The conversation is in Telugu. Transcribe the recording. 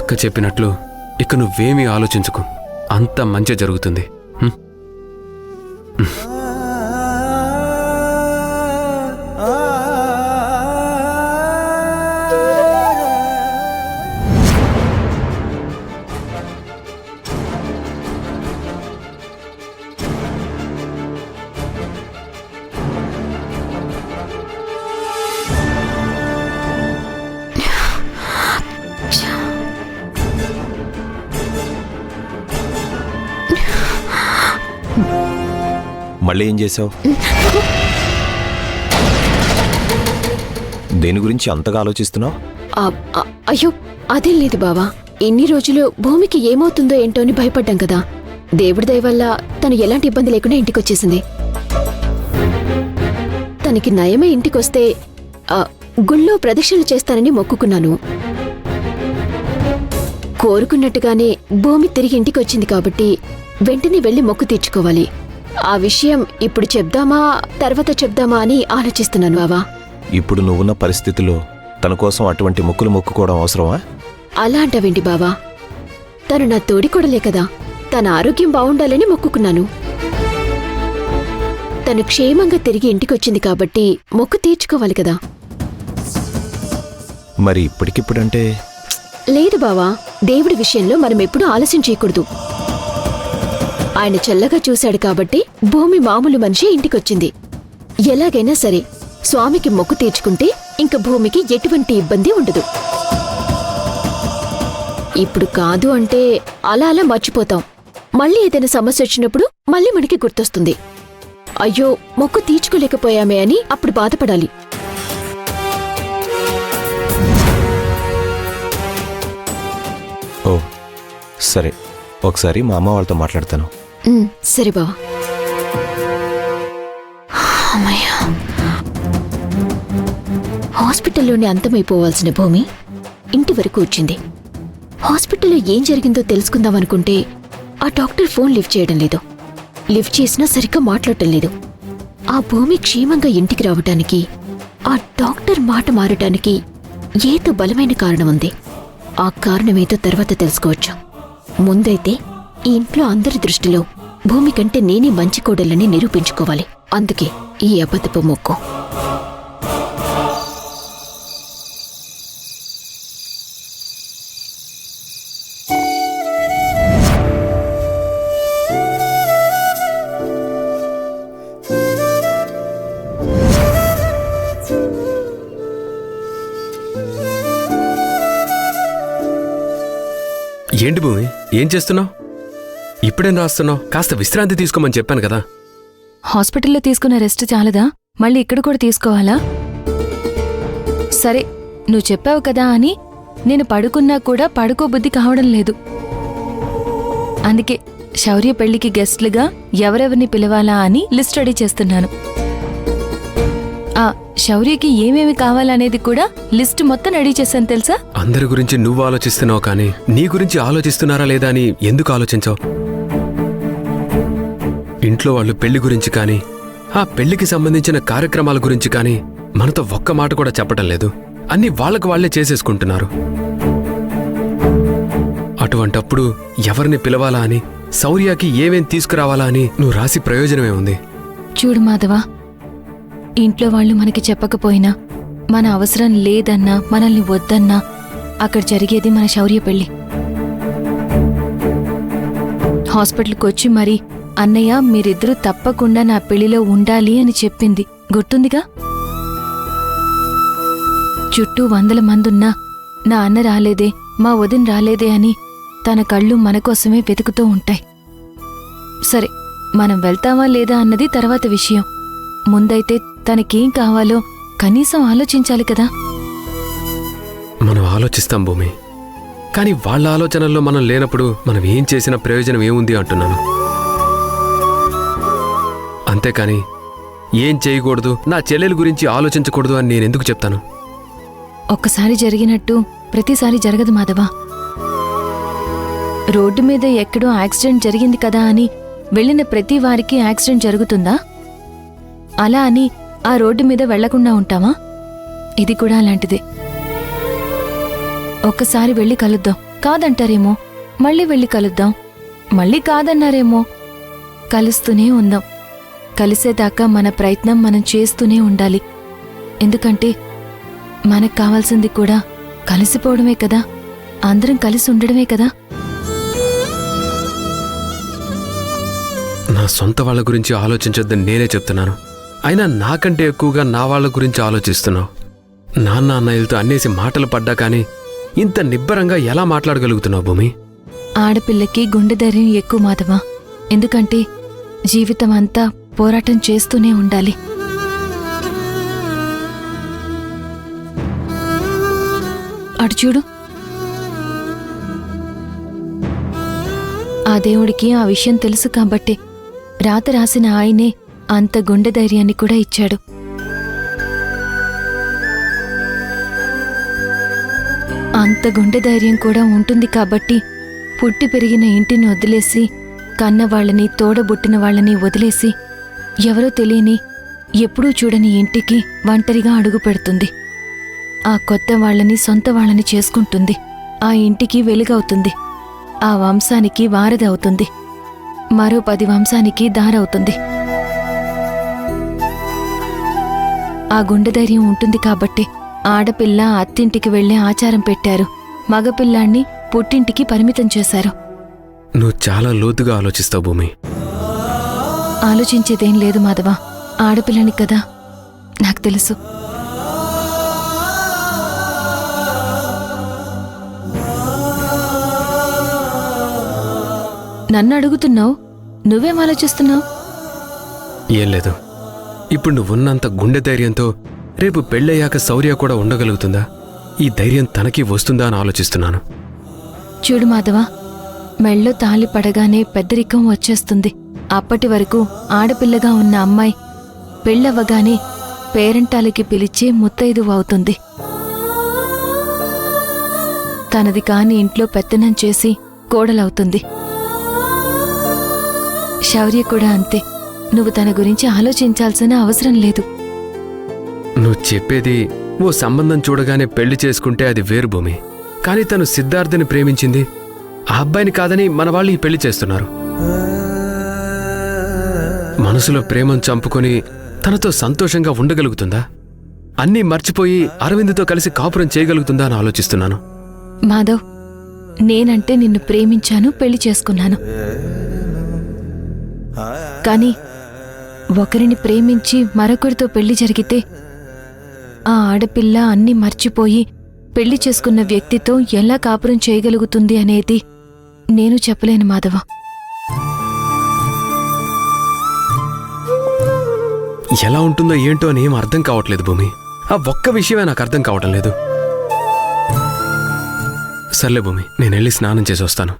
అక్క చెప్పినట్లు ఇక నువ్వేమీ ఆలోచించుకో, అంత మంచి జరుగుతుంది. మళ్ళీ ఏం చేసావు? దేని గురించి అంతగా ఆలోచిస్తున్నావు? అయ్యో అదేం లేదు బావా. ఎన్ని రోజులు భూమికి ఏమవుతుందో ఏంటో అని భయపడ్డాం కదా. దేవుడి దయ వల్ల తను ఎలాంటి ఇబ్బంది లేకుండా ఇంటికొచ్చేసింది. తనకి నయమే ఇంటికొస్తే గుళ్ళో ప్రదక్షిణలు చేస్తానని మొక్కుకున్నాను. కోరుకున్నట్టుగానే భూమి తిరిగి ఇంటికొచ్చింది కాబట్టి వెంటనే వెళ్లి మొక్కు తీర్చుకోవాలి. ఆ విషయం ఇప్పుడు చెప్దామా తర్వాత చెప్దామా అని ఆలోచిస్తున్నాను బావా. ఇప్పుడు నువ్వున్న పరిస్థితిలో తన కోసం అటువంటి మొక్కులు మొక్కుకోవడం అవసరమా? అలా అంటావేంటి బావా? తను నా తోడికోడలే కదా. తన ఆరోగ్యం బావుండాలని మొక్కుకున్నాను. తను క్షేమంగా తిరిగి ఇంటికొచ్చింది కాబట్టి మొక్కు తీర్చుకోవాలి కదా. మరి ఇప్పటికిప్పుడంటే? లేదు బావా, దేవుడి విషయంలో మనం ఎప్పుడూ ఆలస్యం చేయకూడదు. ఆయన చల్లగా చూశాడు కాబట్టి భూమి మామూలు మనిషి ఇంటికొచ్చింది. ఎలాగైనా సరే స్వామికి మొక్కు తీర్చుకుంటే ఇంక భూమికి ఎటువంటి ఇబ్బంది ఉండదు. ఇప్పుడు కాదు అంటే అలా అలా మర్చిపోతాం. మళ్ళీ ఏదైనా సమస్య వచ్చినప్పుడు మళ్ళీ మనకి గుర్తొస్తుంది. అయ్యో మొక్కు తీర్చుకోలేకపోయామే అని అప్పుడు బాధపడాలి. ఓ సరే, ఒకసారి మా అమ్మ వాళ్ళతో మాట్లాడతాను. సరే బావా. హాస్పిటల్లోనే అంతమైపోవాల్సిన భూమి ఇంటి వరకు వచ్చింది. హాస్పిటల్లో ఏం జరిగిందో తెలుసుకుందామనుకుంటే ఆ డాక్టర్ ఫోన్ లిఫ్ట్ చేయడం లేదు. లిఫ్ట్ చేసినా సరిగ్గా మాట్లాడటం లేదు. ఆ భూమి క్షేమంగా ఇంటికి రావటానికి, ఆ డాక్టర్ మాట మారటానికి ఏదో బలమైన కారణం ఉంది. ఆ కారణమేదో తర్వాత తెలుసుకోవచ్చు. ముందైతే ఈ ఇంట్లో అందరి దృష్టిలో భూమి కంటే నేనే మంచి కోడలని నిరూపించుకోవాలి. అందుకే ఈ అబద్ధపు మొక్కు. ఏంటి భూమి, ఏం చేస్తున్నావు? ఇప్పుడేం రాస్తున్నావు? కాస్త విశ్రాంతి తీసుకోమని చెప్పాను కదా. హాస్పిటల్లో తీసుకున్న రెస్ట్ చాలదా? మళ్ళీ ఇక్కడ కూడా తీసుకోవాలా? సరే, నువ్వు చెప్పావు కదా అని నేను పడుకున్నా కూడా పడుకోబుద్ధి కావడం లేదు. అందుకే శౌర్య పెళ్లికి గెస్ట్లుగా ఎవరెవరిని పిలవాలా అని లిస్ట్ రెడీ చేస్తున్నాను. శౌర్యకి ఏమేమి కావాలనేది కూడా లిస్ట్ మొత్తం రెడీ చేశాను తెలుసా? అందరి గురించి నువ్వు ఆలోచిస్తున్నావు కానీ నీ గురించి ఆలోచిస్తున్నారా లేదా అని ఎందుకు ఆలోచించావు? ఇంట్లో వాళ్ళు పెళ్లి గురించి కానీ ఆ పెళ్లికి సంబంధించిన కార్యక్రమాల గురించి కానీ మనతో ఒక్క మాట కూడా చెప్పటం లేదు. అన్నీ వాళ్ళకు వాళ్లే చేసేసుకుంటున్నారు. అటువంటప్పుడు ఎవరిని పిలవాలా అని, శౌర్యకి ఏమేం తీసుకురావాలా అని నువ్వు రాసి ప్రయోజనమే ఉంది? చూడు మాధవా, ఇంట్లో వాళ్ళు మనకి చెప్పకపోయినా, మన అవసరం లేదన్నా, మనల్ని వద్దన్నా అక్కడ జరిగేది మన శౌర్య పెళ్లి. హాస్పిటల్కి వచ్చి మరి అన్నయ్య మీరిద్దరూ తప్పకుండా నా పెళ్లిలో ఉండాలి అని చెప్పింది గుర్తుందిగా? చుట్టూ 100 మందున్నా నా అన్న రాలేదే, మా వదిన రాలేదే అని తన కళ్ళు మనకోసమే వెతుకుతూ ఉంటాయి. సరే, మనం వెళ్తామా లేదా అన్నది తర్వాత విషయం. ముందైతే తనకేం కావాలో కనీసం ఆలోచించాలి కదా. మనం ఆలోచిస్తాం భూమి, కానీ వాళ్ళ ఆలోచనల్లో మనం లేనప్పుడు మనం ఏం చేసిన ప్రయోజనం ఏముంది అంటున్నాను. అంతేకాని ఏం చేయకూడదు, నా చెల్లెల గురించి ఆలోచించకూడదు అని నేనెందుకు చెప్తాను? ఒక్కసారి జరిగినట్టు ప్రతిసారి జరగదు మాధవా. రోడ్డు మీద ఎక్కడో యాక్సిడెంట్ జరిగింది కదా అని వెళ్ళిన ప్రతి వారికి యాక్సిడెంట్ జరుగుతుందా? అలా అని ఆ రోడ్డు మీద వెళ్లకుండా ఉంటామా? ఇది కూడా అలాంటిదే. ఒక్కసారి వెళ్ళి కలుద్దాం. కాదంటారేమో, మళ్ళీ వెళ్ళి కలుద్దాం, మళ్ళీ కాదన్నారేమో. కలుస్తూనే ఉందాం. కలిసేదాకా మన ప్రయత్నం మనం చేస్తూనే ఉండాలి. ఎందుకంటే మనకు కావాల్సింది కూడా కలిసిపోవడమే కదా, అందరం కలిసి ఉండడమే కదా. నా సొంత వాళ్ళ గురించి ఆలోచించొద్దని నేనే చెప్తున్నాను. అయినా నాకంటే ఎక్కువగా నా వాళ్ళ గురించి ఆలోచిస్తున్నావు. నాన్న అన్నయ్యలతో అన్నేసి మాటలు పడ్డా కానీ ఇంత నిబ్బరంగా ఎలా మాట్లాడగలుగుతున్నావు భూమి? ఆడపిల్లకి గుండె ధైర్యం ఎక్కువ మాధవా. ఎందుకంటే జీవితం అంతా పోరాటం చేస్తూనే ఉండాలి. అటు చూడు, ఆ దేవుడికి ఆ విషయం తెలుసు కాబట్టి రాత రాసిన ఆయనే అంత గుండె ధైర్యాన్ని కూడా ఇచ్చాడు. అంత గుండె ధైర్యం కూడా ఉంటుంది కాబట్టి పుట్టి పెరిగిన ఇంటిని వదిలేసి, కన్నవాళ్ళని తోడబుట్టిన వాళ్ళని వదిలేసి, ఎవరో తెలియని ఎప్పుడూ చూడని ఇంటికి ఒంటరిగా అడుగు పెడుతుంది. ఆ కొత్త వాళ్ళని సొంత వాళ్ళని చేసుకుంటుంది. ఆ ఇంటికి వెలుగవుతుంది. ఆ వంశానికి వారధి అవుతుంది. మరో 10 వంశానికి దారవుతుంది. ఆ గుండె ధైర్యం ఉంటుంది కాబట్టి ఆడపిల్ల అత్తింటికి వెళ్లే ఆచారం పెట్టారు. మగపిల్లాణ్ణి పుట్టింటికి పరిమితం చేశారు. నువ్వు చాలా లోతుగా ఆలోచిస్తావు భూమి. ఆలోచించేదేం లేదు మాధవ. ఆడపిల్లని కదా, నాకు తెలుసు. నన్ను అడుగుతున్నావు, నువ్వేం ఆలోచిస్తున్నావు? ఏం లేదు. ఇప్పుడు నువ్వున్నంత గుండె ధైర్యంతో రేపు పెళ్ళయ్యాక శౌర్య కూడా ఉండగలుగుతుందా? ఈ ధైర్యం తనకి వస్తుందా అని ఆలోచిస్తున్నాను. చూడు మాధవ, మెళ్ళో తాళి పడగానే పెద్దరికం వచ్చేస్తుంది. అప్పటి వరకు ఆడపిల్లగా ఉన్న అమ్మాయి పెళ్ళవ్వగానే పేరెంటాలకి పిలిచే ముత్తైదువ అవుతుంది. తనది కాని ఇంట్లో పెత్తనం చేసి కోడలవుతుంది. శౌర్య కూడా అంతే. నువ్వు తన గురించి ఆలోచించాల్సిన అవసరం లేదు. నువ్వు చెప్పేది ఓ సంబంధం చూడగానే పెళ్లి చేసుకుంటే అది వేరు భూమి. కానీ తను సిద్ధార్థని ప్రేమించింది. ఆ అబ్బాయిని కాదని మన వాళ్ళు ఈ పెళ్లి చేస్తున్నారు. మనసులో ప్రేమను చంపుకొని తనతో సంతోషంగా ఉండగలుగుతుందా? అన్నీ మర్చిపోయి అరవింద్తో కలిసి కాపురం చేయగలుగుతుందా అని ఆలోచిస్తున్నాను. మాధవ్, నేనంటే నిన్ను ప్రేమించాను, పెళ్లి చేసుకున్నాను. కానీ ఒకరిని ప్రేమించి మరొకరితో పెళ్లి జరిగితే ఆ ఆడపిల్ల అన్నీ మర్చిపోయి పెళ్లి చేసుకున్న వ్యక్తితో ఎలా కాపురం చేయగలుగుతుంది అనేది నేను చెప్పలేను మాధవ. ఎలా ఉంటుందో ఏంటో అని ఏం అర్థం కావట్లేదు భూమి. ఆ ఒక్క విషయమే నాకు అర్థం కావటం లేదు. సర్లే భూమి, నేను వెళ్ళి స్నానం చేసి వస్తాను.